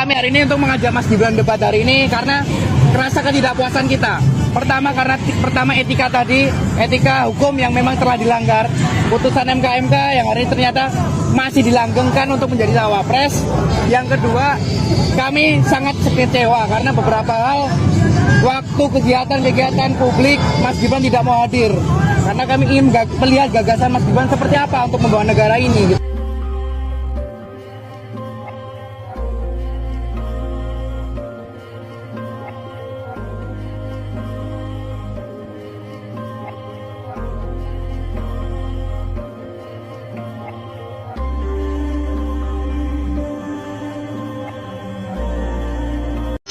Kami hari ini untuk mengajak Mas Gibran debat hari ini karena rasa ketidakpuasan kita. Pertama etika tadi, etika hukum yang memang telah dilanggar. Putusan MK yang hari ini ternyata masih dilanggengkan untuk menjadi cawapres. Yang kedua, kami sangat kecewa karena beberapa hal waktu kegiatan publik Mas Gibran tidak mau hadir. Karena kami ingin melihat gagasan Mas Gibran seperti apa untuk membawa negara ini.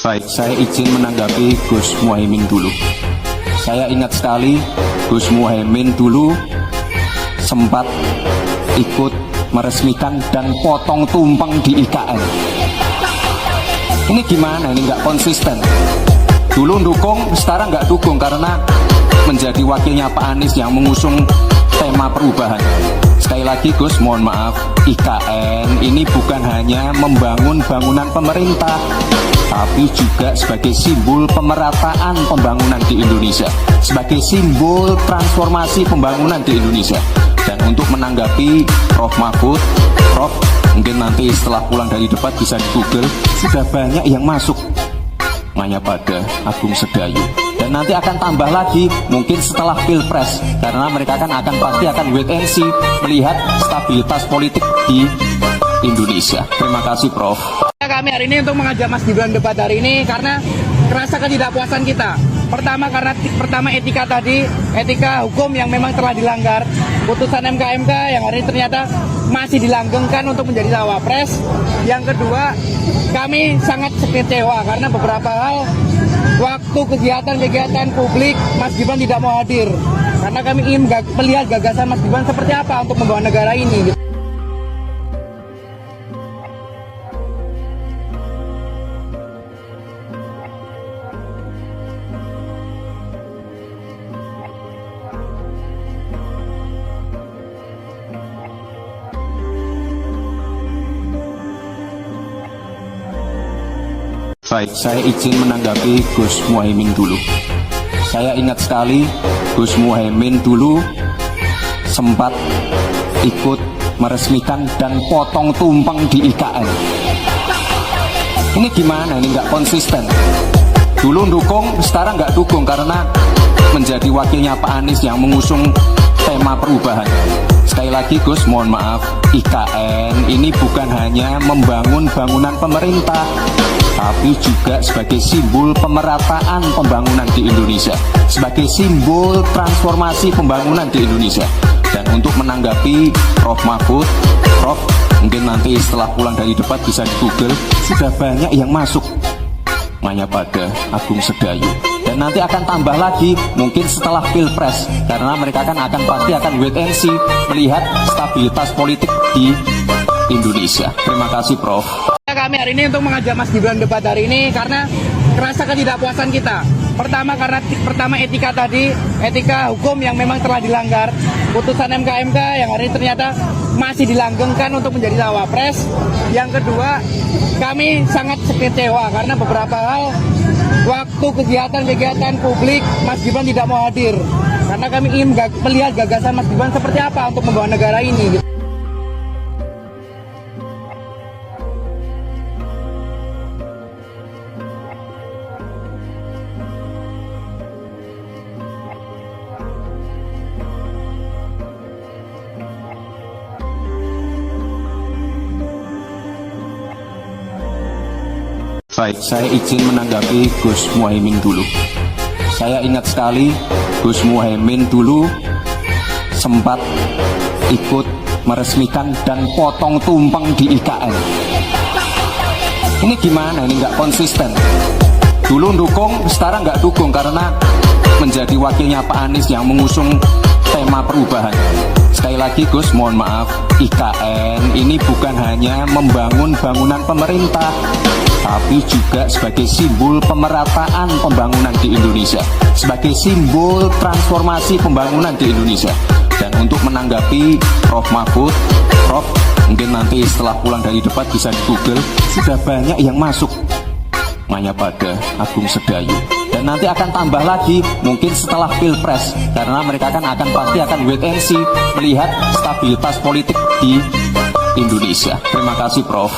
Baik, saya izin menanggapi Gus Muhaimin dulu. Saya ingat sekali Gus Muhaimin dulu sempat ikut meresmikan dan potong tumpeng di IKN. Ini gimana? Ini nggak konsisten. Dulu dukung, sekarang nggak dukung karena menjadi wakilnya Pak Anies yang mengusung tema perubahan. Sekali lagi Gus, mohon maaf, IKN ini bukan hanya membangun bangunan pemerintah, tapi juga sebagai simbol pemerataan pembangunan di Indonesia, sebagai simbol transformasi pembangunan di Indonesia. Dan untuk menanggapi Prof Mahfud, Prof mungkin nanti setelah pulang dari debat bisa di Google, sudah banyak yang masuk Mayapada, Agung Sedayu. Dan nanti akan tambah lagi mungkin setelah Pilpres, karena mereka pasti akan wait and see melihat stabilitas politik di Indonesia. Terima kasih Prof. Kami hari ini untuk mengajak Mas Gibran debat hari ini karena rasa ketidakpuasan kita. Pertama etika tadi, etika hukum yang memang telah dilanggar. Putusan MK yang hari ini ternyata masih dilanggengkan untuk menjadi cawapres. Yang kedua, kami sangat kecewa karena beberapa hal waktu kegiatan publik Mas Gibran tidak mau hadir. Karena kami ingin melihat gagasan Mas Gibran seperti apa untuk membawa negara ini. Baik, saya izin menanggapi Gus Muhaimin dulu. Saya ingat sekali Gus Muhaimin dulu sempat ikut meresmikan dan potong tumpeng di IKN. Ini gimana? Ini nggak konsisten. Dulu dukung, sekarang nggak dukung karena menjadi wakilnya Pak Anies yang mengusung tema perubahan. Sekali lagi Gus, mohon maaf, IKN ini bukan hanya membangun bangunan pemerintah, tapi juga sebagai simbol pemerataan pembangunan di Indonesia, sebagai simbol transformasi pembangunan di Indonesia. Dan untuk menanggapi Prof Mahfud, Prof mungkin nanti setelah pulang dari debat bisa di Google, sudah banyak yang masuk Mayapada, Agung Sedayu. Dan nanti akan tambah lagi mungkin setelah Pilpres, karena mereka pasti akan wait and see melihat stabilitas politik di Indonesia. Terima kasih Prof. Kami hari ini untuk mengajak Mas Gibran debat hari ini karena rasa ketidakpuasan kita. Pertama etika tadi, etika hukum yang memang telah dilanggar. Putusan MK yang hari ini ternyata masih dilanggengkan untuk menjadi cawapres. Yang kedua, kami sangat kecewa karena beberapa hal waktu kegiatan publik Mas Gibran tidak mau hadir. Karena kami ingin melihat gagasan Mas Gibran seperti apa untuk membawa negara ini. Baik, saya izin menanggapi Gus Muhaimin dulu. Saya ingat sekali Gus Muhaimin dulu sempat ikut meresmikan dan potong tumpeng di IKN. Ini gimana? Ini nggak konsisten. Dulu dukung, sekarang nggak dukung karena menjadi wakilnya Pak Anies yang mengusung tema perubahan. Sekali lagi Gus, mohon maaf, IKN ini bukan hanya membangun bangunan pemerintah, tapi juga sebagai simbol pemerataan pembangunan di Indonesia, sebagai simbol transformasi pembangunan di Indonesia. Dan untuk menanggapi Prof Mahfud, Prof Mungkin nanti setelah pulang dari debat bisa di Google, sudah banyak yang masuk hanya pada Agung Sedayu. Dan nanti akan tambah lagi mungkin setelah Pilpres, karena mereka akan pasti akan wait and see melihat stabilitas politik di Indonesia. Terima kasih Prof.